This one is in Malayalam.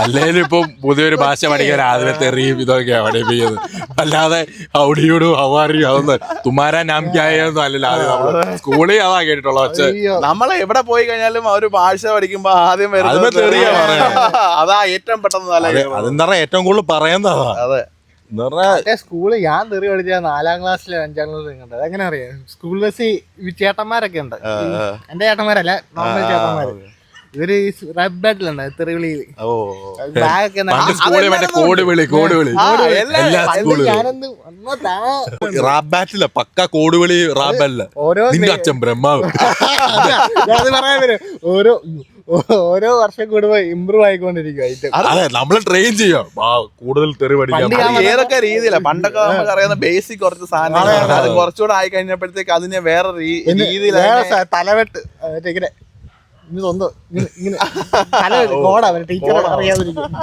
അല്ലേലും ഇപ്പം പുതിയൊരു ഭാഷ പഠിക്കാൻ ആദ്യമേ തെറിയും ഇതൊക്കെയാ പഠിപ്പിക്കുന്നത്. അല്ലാതെ ഹൗഡിയോടും ഹവാറിയും അതൊന്നും തുമാരാ നാം ക്യായൊന്നും അല്ലല്ലോ ആദ്യം നമ്മള് സ്കൂളിൽ അതാ കേട്ടിട്ടുള്ള ഒച്ച. നമ്മളെ എവിടെ പോയി കഴിഞ്ഞാലും ഒരു ഭാഷ പഠിക്കുമ്പോ ആദ്യം വരുന്നത് തെറിയാ പറയണേ. അതാ ഏറ്റവും പെട്ടെന്ന് അതെന്താ പറയാ ഏറ്റവും കൂടുതൽ പറയുന്നതാ. അതെ സ്കൂള് ഞാൻ തെറി പഠിച്ച 4ാം ക്ലാസ്സിലെ 5ാം ക്ലാസ്സിലും കണ്ടത്. അതെങ്ങനെ അറിയാം, സ്കൂൾ ബസ്സിൽ ചേട്ടന്മാരൊക്കെ ഉണ്ട്. എന്റെ ചേട്ടന്മാരല്ല, നോർമൽ ചേട്ടന്മാര്. ഇവര് റബ് ബാറ്റിലുണ്ട് തെറിവിളിയിൽ. റാബാറ്റില്ല, പക്ക കോടുവിളി റാബല്ല. നിന്റെ അച്ഛൻ ബ്രഹ്മാവ്. ഓരോ വർഷം കൂടുമ്പോ ഇമ്പ്രൂവ് ആയിക്കൊണ്ടിരിക്കും. അതെ, നമ്മള് ട്രെയിൻ ചെയ്യാം കൂടുതൽ തെറി പഠിക്കാം. ഏതൊക്കെ രീതിയില പണ്ടൊക്കെ നമുക്ക് അറിയാവുന്ന ബേസിക് കുറച്ച് സാധനങ്ങൾ അത് കുറച്ചുകൂടെ ആയി കഴിഞ്ഞപ്പോഴത്തേക്ക് അതിനെ വേറെ രീതിയിൽ തലവെട്ട് ഇങ്ങനെ സ്വന്തം ഇങ്ങനെ തല കോടാ ടീച്ചർ അറിയാതിരിക്കും.